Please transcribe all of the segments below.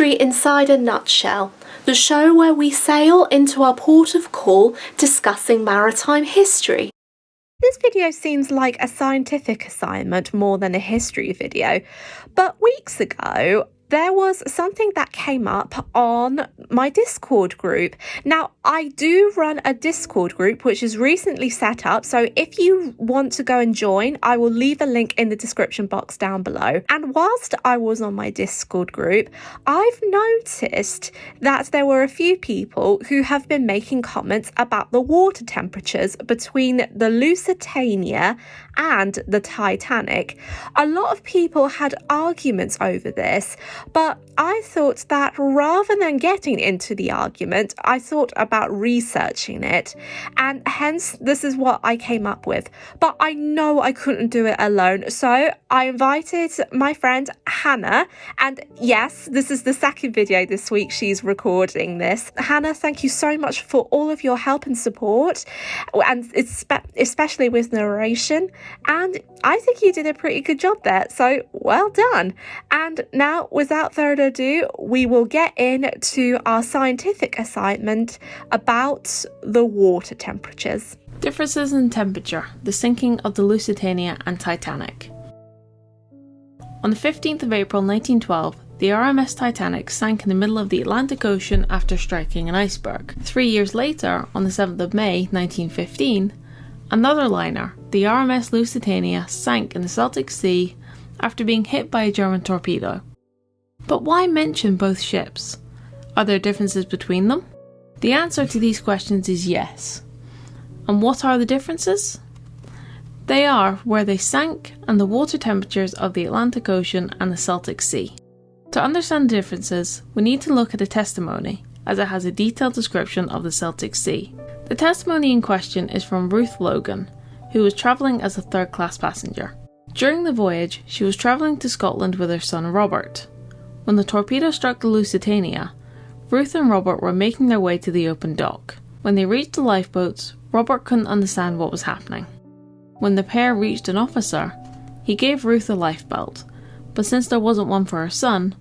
History Inside a Nutshell, the show where we sail into our port of call discussing maritime history. This video seems like a scientific assignment more than a history video, but weeks ago there was something that came up on my Discord group. Now, I do run a Discord group which is recently set up, so if you want to go and join, I will leave a link in the description box down below. And whilst I was on my Discord group, I've noticed that there were a few people who have been making comments about the water temperatures between the Lusitania and the Titanic. A lot of people had arguments over this, but I thought that rather than getting into the argument, I thought about researching it, and hence this is what I came up with. But I know I couldn't do it alone, so I invited my friend Hannah, and yes, this is the second video this week she's recording this. Hannah, thank you so much for all of your help and support, and especially with narration, and I think you did a pretty good job there, so well done. And now, without further ado, we will get into our scientific assignment about the water temperatures. Differences in temperature, the sinking of the Lusitania and Titanic. On the 15th of April 1912, the RMS Titanic sank in the middle of the Atlantic Ocean after striking an iceberg. 3 years later, on the 7th of May 1915, another liner, the RMS Lusitania, sank in the Celtic Sea after being hit by a German torpedo. But why mention both ships? Are there differences between them? The answer to these questions is yes. And what are the differences? They are where they sank and the water temperatures of the Atlantic Ocean and the Celtic Sea. To understand the differences, we need to look at a testimony, as it has a detailed description of the Celtic Sea. The testimony in question is from Ruth Logan, who was travelling as a third-class passenger. During the voyage, she was travelling to Scotland with her son Robert. When the torpedo struck the Lusitania, Ruth and Robert were making their way to the open dock. When they reached the lifeboats, Robert couldn't understand what was happening. When the pair reached an officer, he gave Ruth a lifebelt, but since there wasn't one for her son,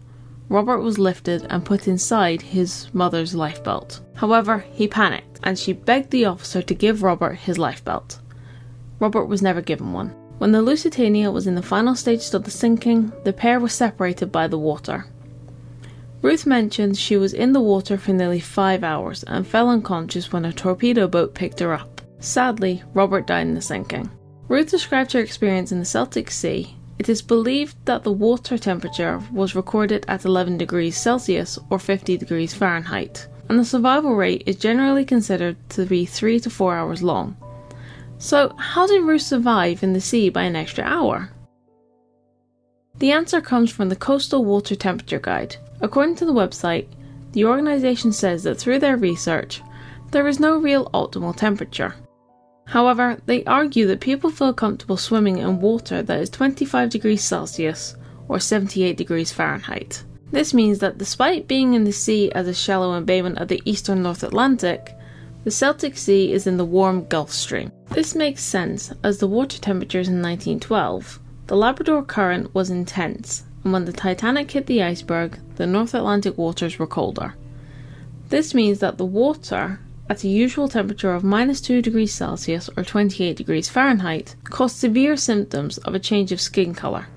Robert was lifted and put inside his mother's lifebelt. However, he panicked, and she begged the officer to give Robert his lifebelt. Robert was never given one. When the Lusitania was in the final stages of the sinking, the pair were separated by the water. Ruth mentioned she was in the water for nearly 5 hours and fell unconscious when a torpedo boat picked her up. Sadly, Robert died in the sinking. Ruth described her experience in the Celtic Sea. It is believed that the water temperature was recorded at 11 degrees Celsius or 50 degrees Fahrenheit, and the survival rate is generally considered to be 3 to 4 hours long. So, how did Ruth survive in the sea by an extra hour? The answer comes from the Coastal Water Temperature Guide. According to the website, the organisation says that through their research, there is no real optimal temperature. However, they argue that people feel comfortable swimming in water that is 25 degrees Celsius or 78 degrees Fahrenheit. This means that despite being in the sea as a shallow embayment of the eastern North Atlantic, the Celtic Sea is in the warm Gulf Stream. This makes sense as the water temperatures in 1912, the Labrador Current was intense, and when the Titanic hit the iceberg, the North Atlantic waters were colder. This means that the water, at a usual temperature of -2 degrees Celsius or 28 degrees Fahrenheit, caused severe symptoms of a change of skin colour,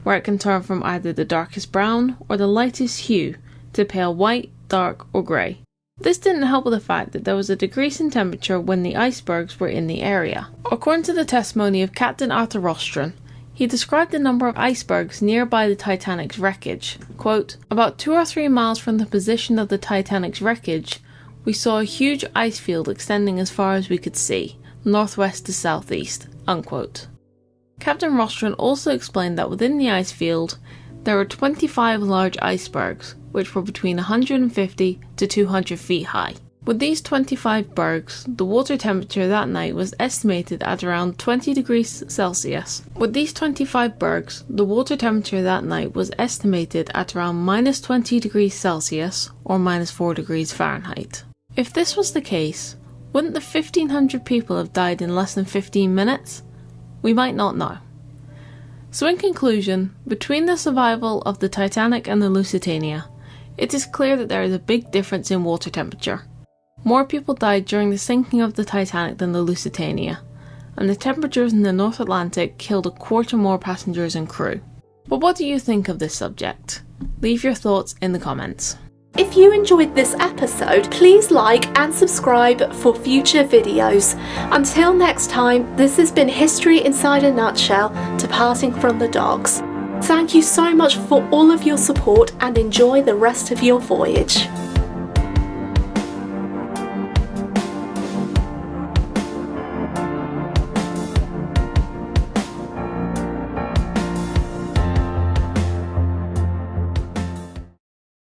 where it can turn from either the darkest brown or the lightest hue to pale white, dark or grey. This didn't help with the fact that there was a decrease in temperature when the icebergs were in the area. According to the testimony of Captain Arthur Rostron, he described the number of icebergs nearby the Titanic's wreckage. Quote, "About 2 or 3 miles from the position of the Titanic's wreckage, we saw a huge ice field extending as far as we could see, northwest to southeast." Unquote. Captain Rostron also explained that within the ice field, there were 25 large icebergs, which were between 150 to 200 feet high. With these 25 bergs, the water temperature that night was estimated at around 20 degrees Celsius. With these 25 bergs, the water temperature that night was estimated at around -20 degrees Celsius or -4 degrees Fahrenheit. If this was the case, wouldn't the 1,500 people have died in less than 15 minutes? We might not know. So in conclusion, between the survival of the Titanic and the Lusitania, it is clear that there is a big difference in water temperature. More people died during the sinking of the Titanic than the Lusitania, and the temperatures in the North Atlantic killed a quarter more passengers and crew. But what do you think of this subject? Leave your thoughts in the comments. If you enjoyed this episode, please like and subscribe for future videos. Until next time, this has been History Inside a Nutshell, departing from the docks. Thank you so much for all of your support and enjoy the rest of your voyage.